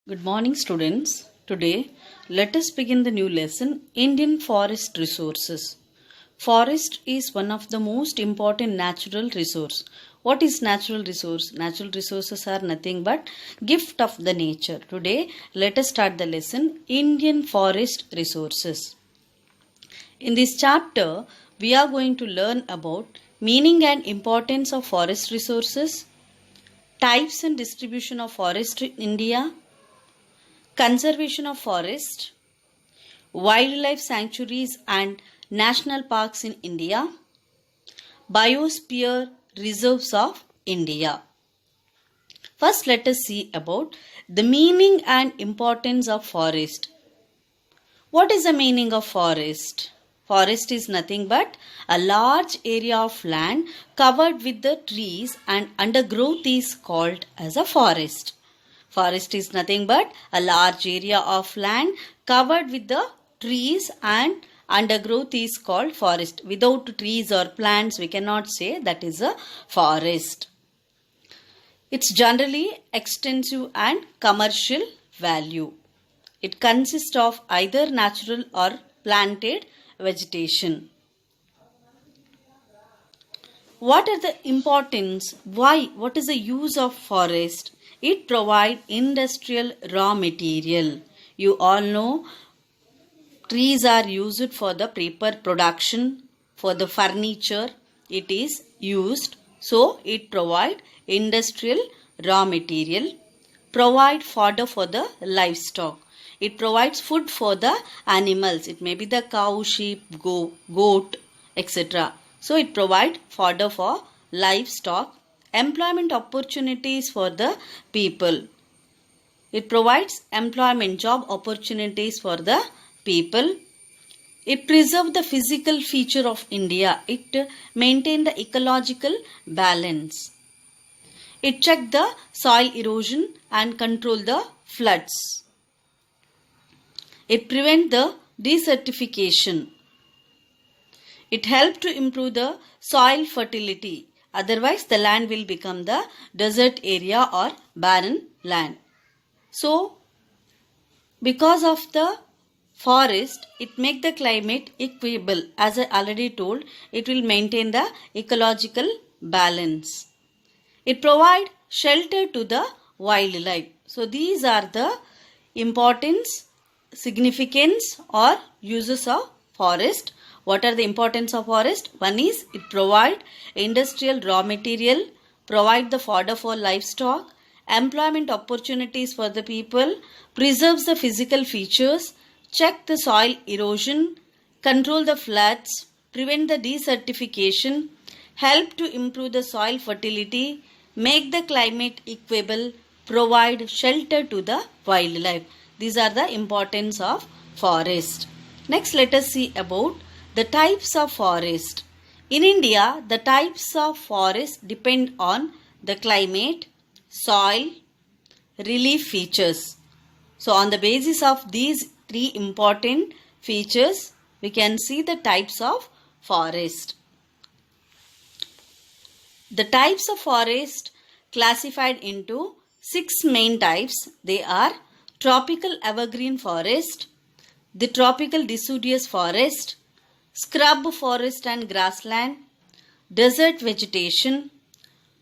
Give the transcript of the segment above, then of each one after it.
Good morning, students. Today, let us begin the new lesson, Indian Forest Resources. Forest is one of the most important natural resource. What is natural resource? Natural resources are nothing but gift of the nature. Today, let us start the lesson, Indian Forest Resources. In this chapter, we are going to learn about meaning and importance of forest resources, types and distribution of forest in India, conservation of forest, wildlife sanctuaries and national parks in India, biosphere reserves of India. First, let us see about the meaning and importance of forest. What is the meaning of forest? Forest is nothing but a large area of land covered with the trees and undergrowth is called as a forest. Forest is nothing but a large area of land covered with the trees and undergrowth is called forest. Without trees or plants, we cannot say that is a forest. It's generally extensive and commercial value. It consists of either natural or planted vegetation. What are the importance? Why? What is the use of forest? It provides industrial raw material. You all know trees are used for the paper production, for the furniture. It is used. So, it provides industrial raw material. Provide fodder for the livestock. It provides food for the animals. It may be the cow, sheep, goat, etc. So, it provides fodder for livestock. Employment opportunities for the people. It provides employment, job opportunities for the people. It preserves the physical feature of India. It maintains the ecological balance. It checks the soil erosion and control the floods. It prevents the desertification. It helps to improve the soil fertility. Otherwise, the land will become the desert area or barren land. So, because of the forest, it makes the climate equable. As I already told, it will maintain the ecological balance. It provides shelter to the wildlife. So, these are the importance, significance or uses of forest. What are the importance of forest? One is it provides industrial raw material, provide the fodder for livestock, employment opportunities for the people, preserves the physical features, check the soil erosion, control the floods, prevent the desertification, help to improve the soil fertility, make the climate equable, provide shelter to the wildlife. These are the importance of forest. Next, let us see about the types of forest. In India, the types of forest depend on the climate, soil, relief features. So, on the basis of these three important features, we can see the types of forest. The types of forest classified into 6 main types. They are tropical evergreen forest, the tropical deciduous forest, scrub forest and grassland, desert vegetation,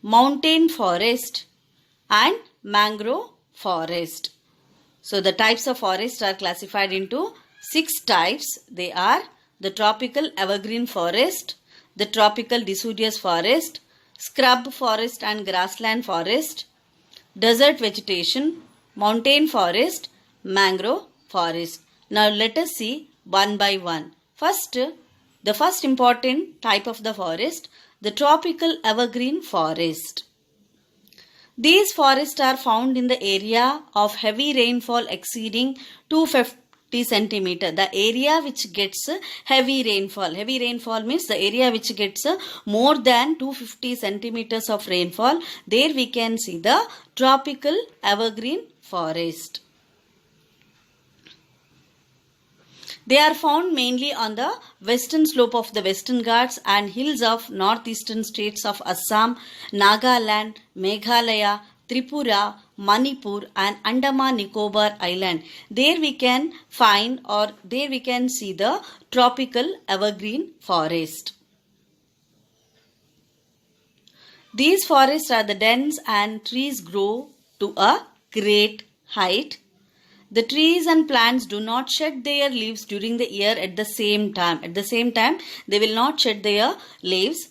mountain forest and mangrove forest. So the types of forest are classified into 6 types. They are the tropical evergreen forest, the tropical deciduous forest, scrub forest and grassland forest, desert vegetation, mountain forest, mangrove forest. Now let us see one by one. First, the first important type of the forest, the tropical evergreen forest. These forests are found in the area of heavy rainfall exceeding 250 centimeter. The area which gets heavy rainfall. Heavy rainfall means the area which gets more than 250 centimeters of rainfall. There we can see the tropical evergreen forest. They are found mainly on the western slope of the Western Ghats and hills of northeastern states of Assam, Nagaland, Meghalaya, Tripura, Manipur and Andaman Nicobar Island. There we can find or there we can see the tropical evergreen forest. These forests are the dense and trees grow to a great height. The trees and plants do not shed their leaves during the year at the same time. At the same time, they will not shed their leaves.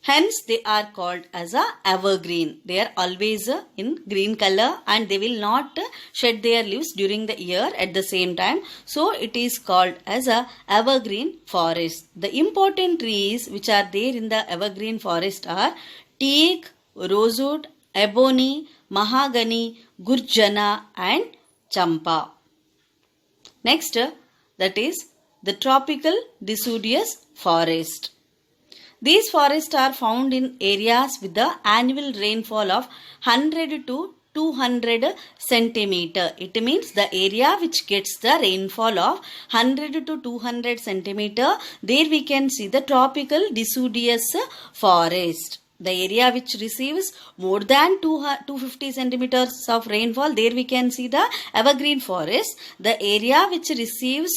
Hence, they are called as a evergreen. They are always in green color and they will not shed their leaves during the year at the same time. So, it is called as a evergreen forest. The important trees which are there in the evergreen forest are teak, rosewood, ebony, mahogany, gurjana and champa. Next, that is the tropical deciduous forest. These forests are found in areas with the annual rainfall of 100 to 200 centimeter. It means the area which gets the rainfall of 100 to 200 centimeter. There we can see the tropical deciduous forest. The area which receives more than 250 centimeters of rainfall, there we can see the evergreen forest. The area which receives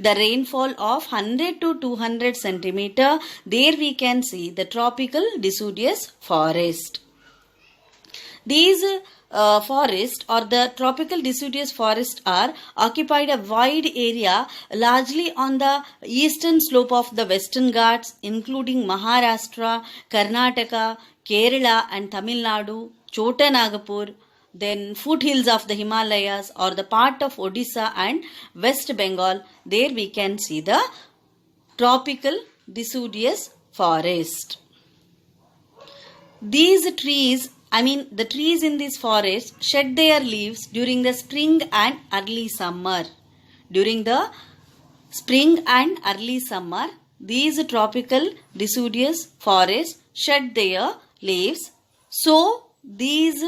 the rainfall of 100 to 200 centimeter, there we can see the tropical deciduous forest. These forest or the tropical deciduous forest are occupied a wide area largely on the eastern slope of the Western Ghats, including Maharashtra, Karnataka, Kerala and Tamil Nadu, Chota Nagpur, then foothills of the Himalayas or the part of Odisha and West Bengal. There we can see the tropical deciduous forest. These trees, the trees in this forest shed their leaves during the spring and early summer. During the spring and early summer, these tropical deciduous forests shed their leaves. So, these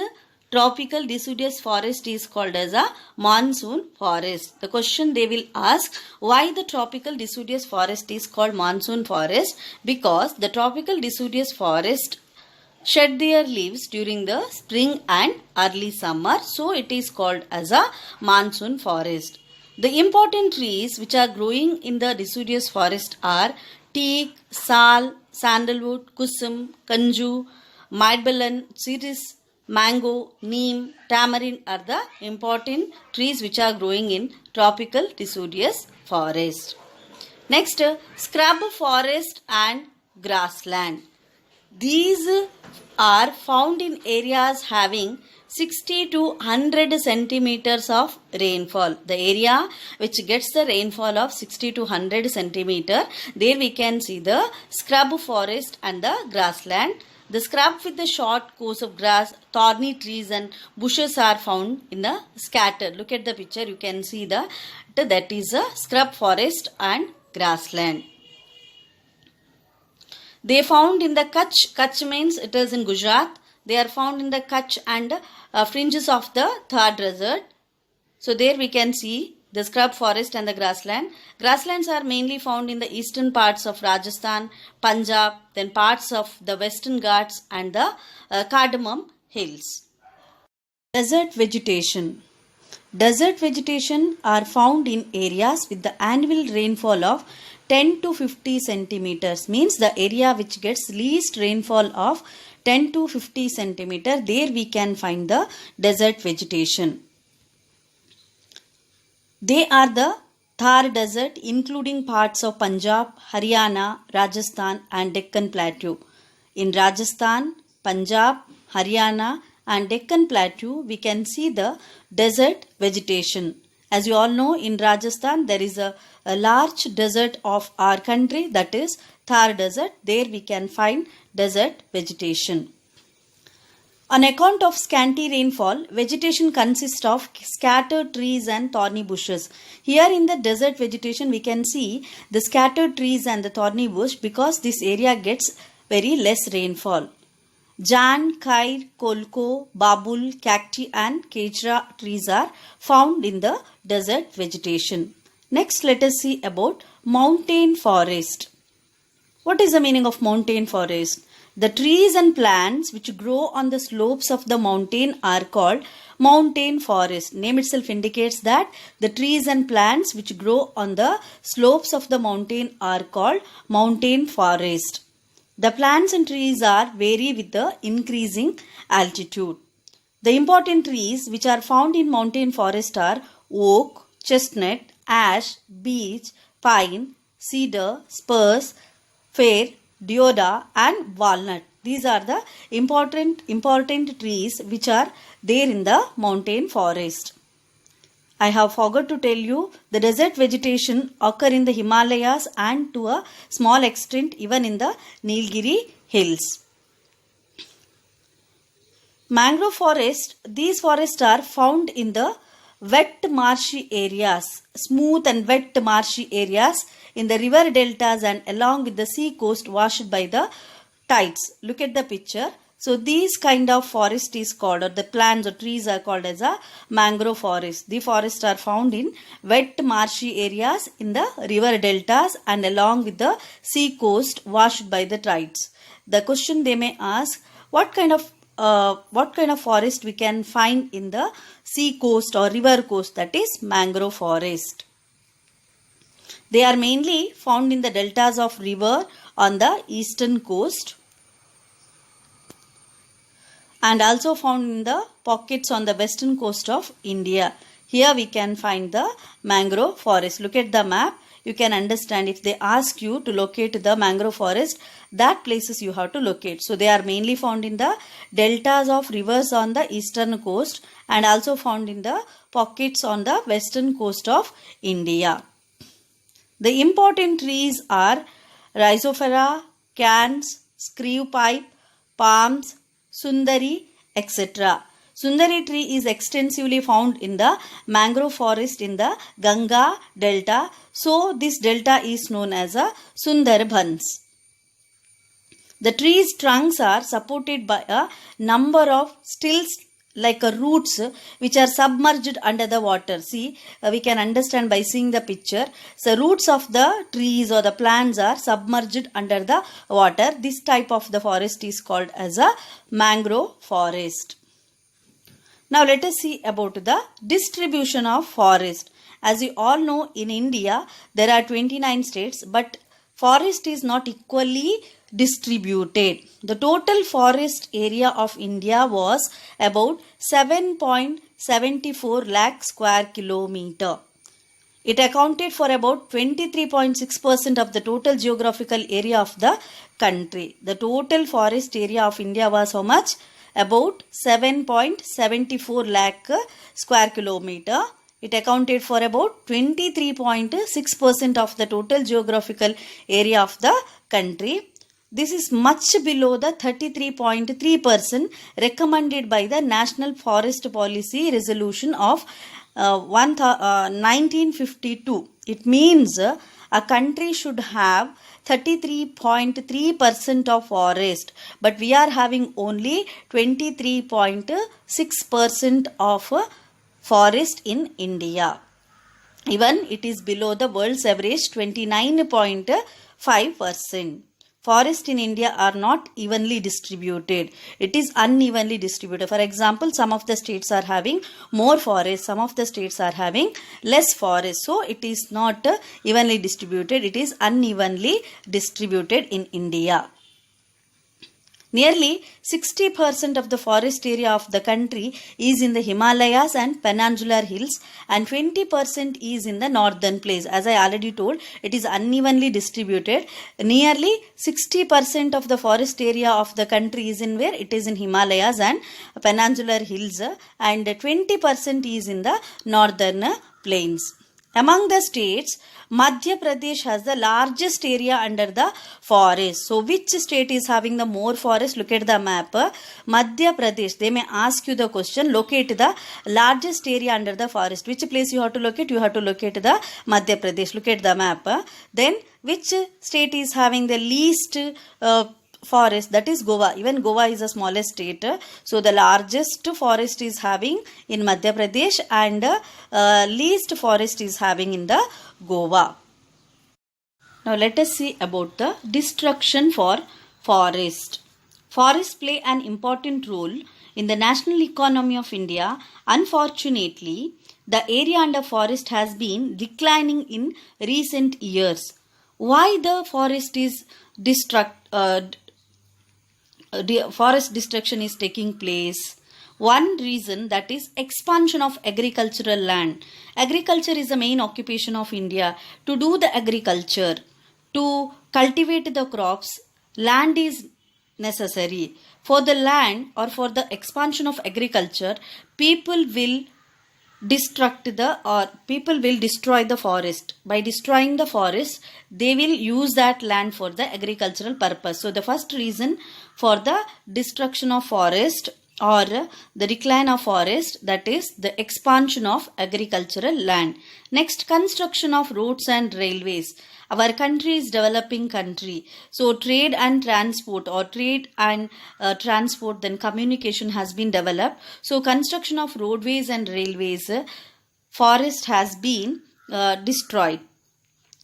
tropical deciduous forest is called as a monsoon forest. The question they will ask, why the tropical deciduous forest is called monsoon forest? Because the tropical deciduous forest shed their leaves during the spring and early summer. So, it is called as a monsoon forest. The important trees which are growing in the deciduous forest are teak, sal, sandalwood, kusum, kanju, mybelan, citrus, mango, neem, tamarind are the important trees which are growing in tropical deciduous forest. Next, scrub forest and grassland. These are found in areas having 60 to 100 centimeters of rainfall. The area which gets the rainfall of 60 to 100 centimeter, there we can see the scrub forest and the grassland. The scrub with the short course of grass, thorny trees and bushes are found in the scattered. Look at the picture, you can see that is a scrub forest and grassland. They found in the Kutch. Kutch means it is in Gujarat. They are found in the Kutch and fringes of the Thar desert. So there we can see the scrub forest and the grassland. Grasslands are mainly found in the eastern parts of Rajasthan, Punjab, then parts of the Western Ghats and the Cardamom Hills. Desert vegetation. Desert vegetation are found in areas with the annual rainfall of 10 to 50 centimeters, means the area which gets least rainfall of 10 to 50 centimeter, there we can find the desert vegetation. They are the Thar desert, including parts of Punjab, Haryana, Rajasthan and Deccan Plateau. In Rajasthan, Punjab, Haryana and Deccan Plateau, we can see the desert vegetation. As you all know, in Rajasthan there is a large desert of our country, that is Thar desert. There we can find desert vegetation. On account of scanty rainfall, vegetation consists of scattered trees and thorny bushes. Here in the desert vegetation we can see the scattered trees and the thorny bush because this area gets very less rainfall. Jan, Khair, Kolko, Babul, Cacti and Kechra trees are found in the desert vegetation. Next, let us see about mountain forest. What is the meaning of mountain forest? The trees and plants which grow on the slopes of the mountain are called mountain forest. Name itself indicates that the trees and plants which grow on the slopes of the mountain are called mountain forest. The plants and trees are vary with the increasing altitude. The important trees which are found in mountain forest are oak, chestnut, ash, beech, pine, cedar, spruce, fir, deodar and walnut. These are the important trees which are there in the mountain forest. I have forgot to tell you the desert vegetation occur in the Himalayas and to a small extent even in the Nilgiri hills. Mangrove forest, these forests are found in the wet marshy areas, smooth and wet marshy areas in the river deltas and along with the sea coast washed by the tides. Look at the picture. So these kind of forest is called, or the plants or trees are called as a mangrove forest. The forests are found in wet marshy areas in the river deltas and along with the sea coast washed by the tides. The question they may ask, what kind of forest we can find in the sea coast or river coast, that is mangrove forest. They are mainly found in the deltas of river on the eastern coast and also found in the pockets on the western coast of India. Here we can find the mangrove forest. Look at the map. You can understand if they ask you to locate the mangrove forest, that places you have to locate. So they are mainly found in the deltas of rivers on the eastern coast and also found in the pockets on the western coast of India. The important trees are Rhizophyra, cans, screw pipe, palms, Sundari, etc. Sundari tree is extensively found in the mangrove forest in the Ganga delta. So this delta is known as a Sundarbans. The tree's trunks are supported by a number of stills like roots which are submerged under the water. See, we can understand by seeing the picture. So roots of the trees or the plants are submerged under the water. This type of the forest is called as a mangrove forest. Now let us see about the distribution of forest. As you all know, in India there are 29 states, but forest is not equally distributed. The total forest area of India was about 7.74 lakh square kilometer. It accounted for about 23.6% of the total geographical area of the country. The total forest area of India was how much? About 7.74 lakh square kilometer. It accounted for about 23.6% of the total geographical area of the country. This is much below the 33.3% recommended by the National Forest Policy Resolution of 1952. It means a country should have 33.3% of forest, but we are having only 23.6% of forest in India. Even it is below the world's average 29.5%. Forests in India are not evenly distributed. It is unevenly distributed. For example, some of the states are having more forests, some of the states are having less forests. So, it is not evenly distributed. It is unevenly distributed in India. Nearly 60% of the forest area of the country is in the Himalayas and Peninsular Hills and 20% is in the northern plains. As I already told, it is unevenly distributed. Nearly 60% of the forest area of the country is in where? It is in Himalayas and Peninsular Hills and 20% is in the northern plains. Among the states, Madhya Pradesh has the largest area under the forest. So, which state is having the more forest? Look at the map. Madhya Pradesh. They may ask you the question, locate the largest area under the forest. Which place you have to locate? You have to locate the Madhya Pradesh. Look at the map. Then, which state is having the least forest? That is Goa. Even Goa is the smallest state. So the largest forest is having in Madhya Pradesh and least forest is having in the Goa. Now let us see about the destruction for forest. Forests play an important role in the national economy of India. Unfortunately, the area under forest has been declining in recent years. Why the forest is forest destruction is taking place? One reason, that is expansion of agricultural land. Agriculture is the main occupation of India. To do the agriculture, to cultivate the crops, land is necessary. For the land or for the expansion of agriculture, people will people will destroy the forest. By destroying the forest, they will use that land for the agricultural purpose. So the first reason for the destruction of forest or the decline of forest, that is the expansion of agricultural land. Next, construction of roads and railways. Our country is developing country, so trade and transport, or trade and transport, then communication has been developed. So construction of roadways and railways, forest has been destroyed.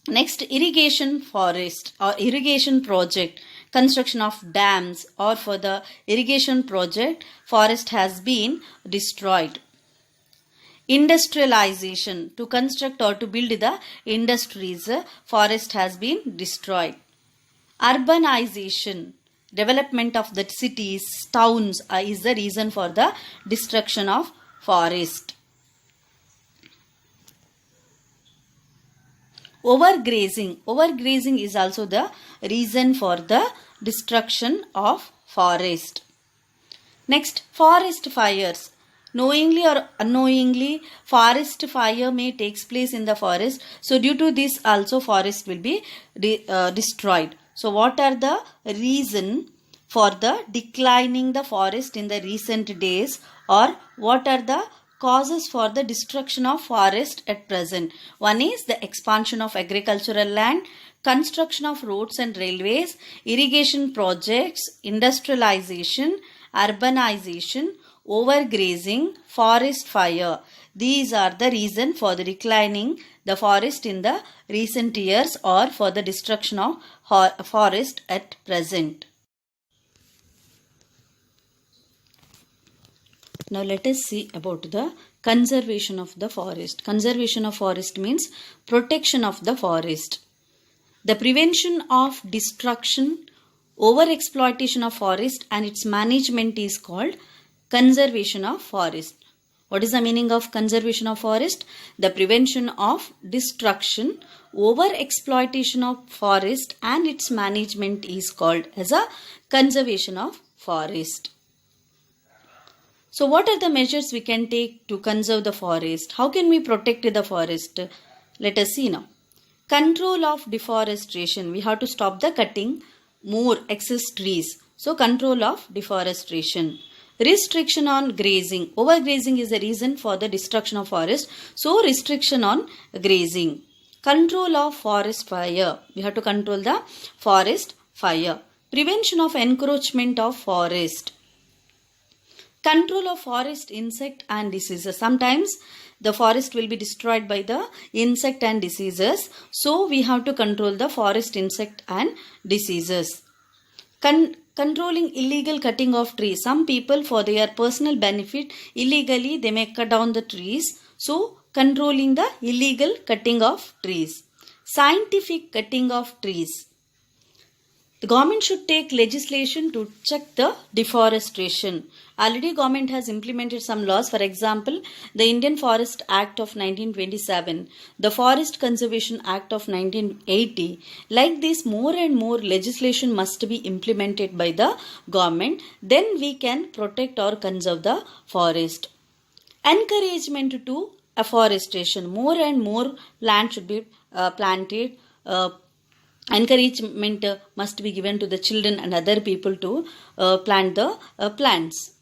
Next, irrigation forest or irrigation project, construction of dams, or for the irrigation project, forest has been destroyed. Industrialization, to construct or to build the industries, forest has been destroyed. Urbanization, development of the cities, towns, is the reason for the destruction of forest. Overgrazing is also the reason for the destruction of forest. Next, forest fires. Knowingly or unknowingly, forest fire may takes place in the forest. So due to this also forest will be destroyed. So what are the reason for the declining the forest in the recent days, or what are the causes for the destruction of forest at present? One is the expansion of agricultural land, construction of roads and railways, irrigation projects, industrialization, urbanization, overgrazing, forest fire. These are the reason for the declining the forest in the recent years, or for the destruction of forest at present. Now let us see about the conservation of the forest. Conservation of forest means protection of the forest. The prevention of destruction, overexploitation of forest and its management is called conservation of forest. What is the meaning of conservation of forest? The prevention of destruction, overexploitation of forest and its management is called as a conservation of forest. So what are the measures we can take to conserve the forest? How can we protect the forest? Let us see now. Control of deforestation. We have to stop the cutting more excess trees. So control of deforestation. Restriction on grazing. Overgrazing is the reason for the destruction of forest. So restriction on grazing. Control of forest fire. We have to control the forest fire. Prevention of encroachment of forest. Control of forest insect and diseases. Sometimes the forest will be destroyed by the insect and diseases. So we have to control the forest insect and diseases. Controlling illegal cutting of trees. Some people, for their personal benefit, illegally they may cut down the trees. So controlling the illegal cutting of trees. Scientific cutting of trees. The government should take legislation to check the deforestation. Already government has implemented some laws. For example, the Indian Forest Act of 1927, the Forest Conservation Act of 1980. Like this, more and more legislation must be implemented by the government. Then we can protect or conserve the forest. Encouragement to afforestation. More and more land should be planted. Encouragement must be given to the children and other people to plant the plants.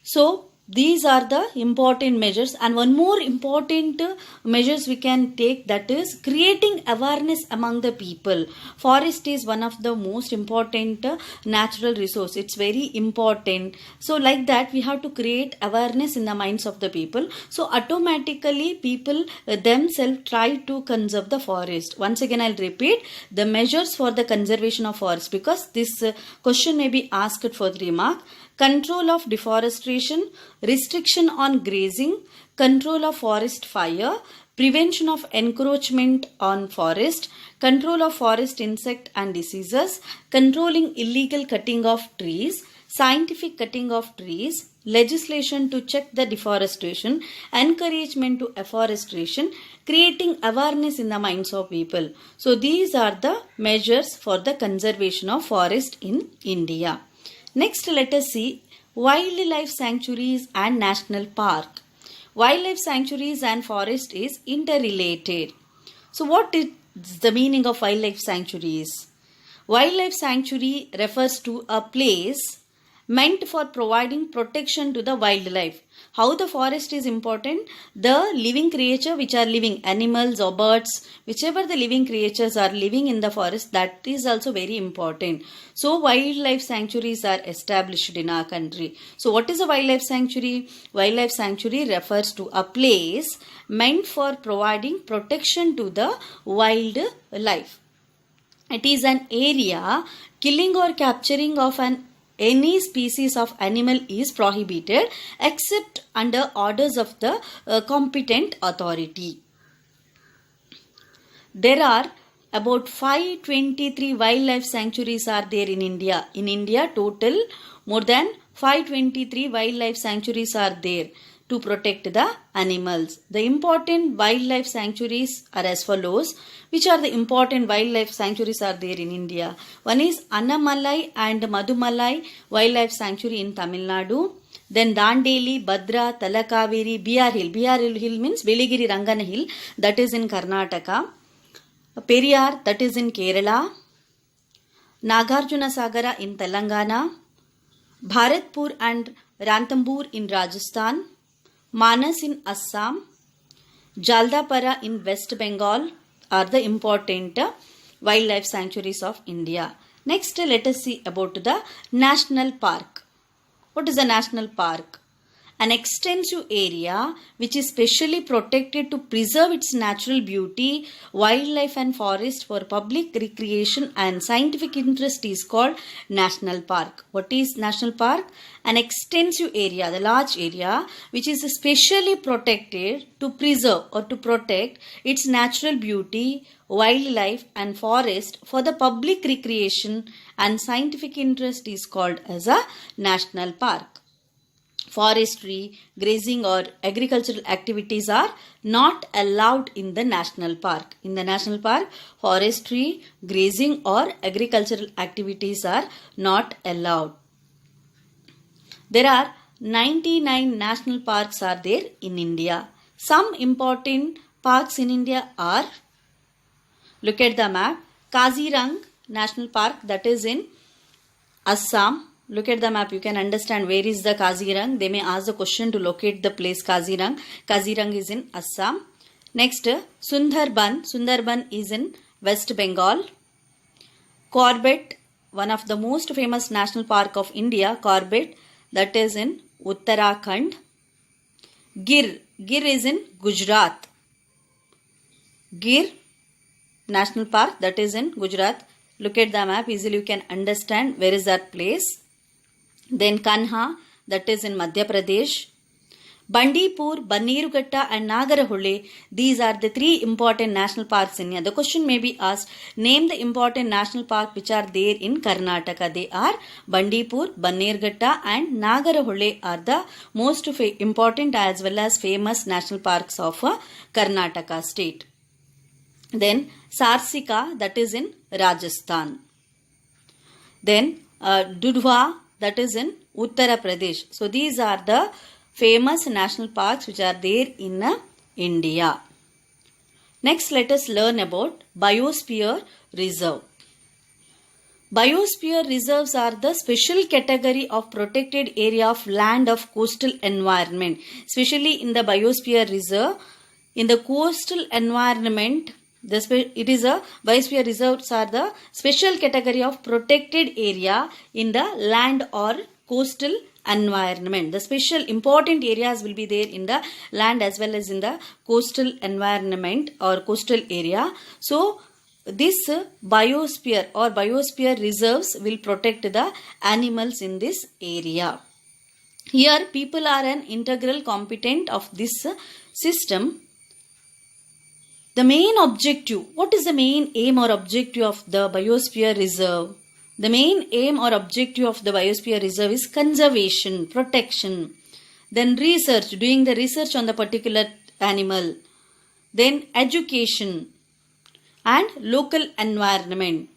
So These are the important measures, and one more important measures we can take, that is creating awareness among the people. Forest is one of the most important natural resource. It's very important. So like that we have to create awareness in the minds of the people. So automatically people themselves try to conserve the forest. Once again I'll repeat the measures for the conservation of forest, because this question may be asked for 3 marks. Control of deforestation, restriction on grazing, control of forest fire, prevention of encroachment on forest, control of forest insect and diseases, controlling illegal cutting of trees, scientific cutting of trees, legislation to check the deforestation, encouragement to afforestation, creating awareness in the minds of people. So these are the measures for the conservation of forest in India. Next, let us see wildlife sanctuaries and national park. Wildlife sanctuaries and forest is interrelated. So what is the meaning of wildlife sanctuaries? Wildlife sanctuary refers to a place meant for providing protection to the wildlife. How the forest is important? The living creature which are living, animals or birds, whichever the living creatures are living in the forest, that is also very important. So wildlife sanctuaries are established in our country. So what is a wildlife sanctuary? Wildlife sanctuary refers to a place meant for providing protection to the wildlife. It is an area killing or capturing of any species of animal is prohibited except under orders of the competent authority. There are about 523 wildlife sanctuaries are there in India. In India, total more than 523 wildlife sanctuaries are there to protect the animals. The important wildlife sanctuaries are as follows. Which are the important wildlife sanctuaries are there in India? One is Annamalai and Madumalai Wildlife Sanctuary in Tamil Nadu. Then Dandeli, Bhadra, Talakaveri, BR Hill. BR Hill means Veligiri Rangana Hill, that is in Karnataka. Periyar, that is in Kerala. Nagarjuna Sagara in Telangana. Bharatpur and Ranthambore in Rajasthan. Manas in Assam. Jaldapara in West Bengal are the important wildlife sanctuaries of India. Next, let us see about the national park. What is a national park? An extensive area which is specially protected to preserve its natural beauty, wildlife and forest for public recreation and scientific interest is called national park. What is national park? An extensive area, the large area which is specially protected to preserve or to protect its natural beauty, wildlife and forest for the public recreation and scientific interest is called as a national park. Forestry, grazing or agricultural activities are not allowed in the national park. In the national park, forestry, grazing or agricultural activities are not allowed. There are 99 national parks are there in India. Some important parks in India are, look at the map, Kazirang National Park, that is in Assam. Look at the map, you can understand where is the Kazirang. They may ask the question to locate the place Kazirang. Kazirang is in Assam. Next, Sundarban. Sundarban is in West Bengal. Corbett, one of the most famous national park of India, Corbett, that is in Uttarakhand. Gir. Gir is in Gujarat. Gir National Park, that is in Gujarat. Look at the map, easily you can understand where is that place. Then Kanha, that is in Madhya Pradesh. Bandipur, Bannerughatta and Nagaraholle, these are the 3 important national parks in India. The question may be asked, name the important national park which are there in Karnataka. They are Bandipur, Bannerughatta and Nagaraholle are the most important as well as famous national parks of Karnataka state. Then Sarsika, that is in Rajasthan. Then Dudhwa, that is in Uttar Pradesh. So these are the famous national parks which are there in India. Next, let us learn about Biosphere Reserve. Biosphere reserves are the special category of protected area of land of coastal environment. Especially in the biosphere reserve, in the coastal environment, biosphere reserves are the special category of protected area in the land or coastal environment. The special important areas will be there in the land as well as in the coastal environment or coastal area. So this biosphere or biosphere reserves will protect the animals in this area. Here people are an integral component of this system. The main objective, what is the main aim or objective of the biosphere reserve? The main aim or objective of the biosphere reserve is conservation, protection, then research, doing the research on the particular animal, then education and local environment.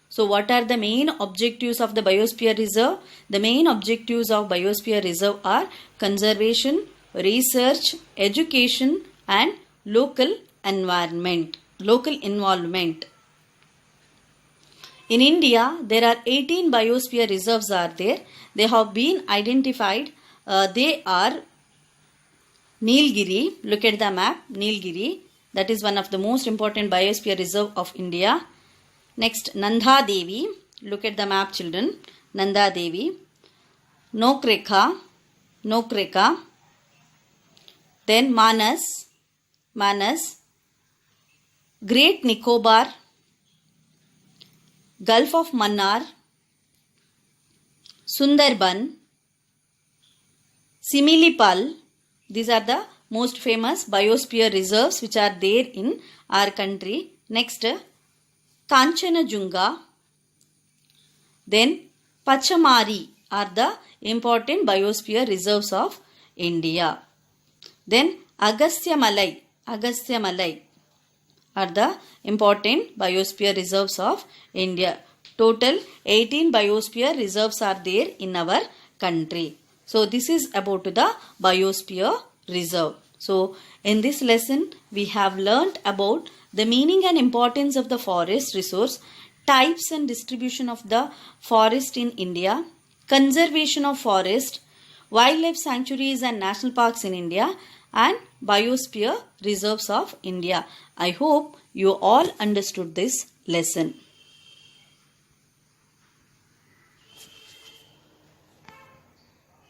So what are the main objectives of the biosphere reserve? The main objectives of biosphere reserve are conservation, research, education and local environment, local involvement. In India, there are 18 biosphere reserves are there. They have been identified. They are Nilgiri. Look at the map. Nilgiri. That is one of the most important biosphere reserve of India. Next, Nanda Devi. Look at the map, children. Nanda Devi. Nokrekha. Nokrekha. Then Manas. Manas. Great Nicobar. Gulf of Mannar, Sundarban, Similipal. These are the most famous biosphere reserves which are there in our country. Next, Kanchanajunga. Then Pachamari are the important biosphere reserves of India. Then Agastya Malai. Agastya Malai are the important biosphere reserves of India. Total 18 biosphere reserves are there in our country. So this is about the biosphere reserve. So in this lesson we have learnt about the meaning and importance of the forest resource, types and distribution of the forest in India, conservation of forest, wildlife sanctuaries and national parks in India, and biosphere reserves of India. I hope you all understood this lesson.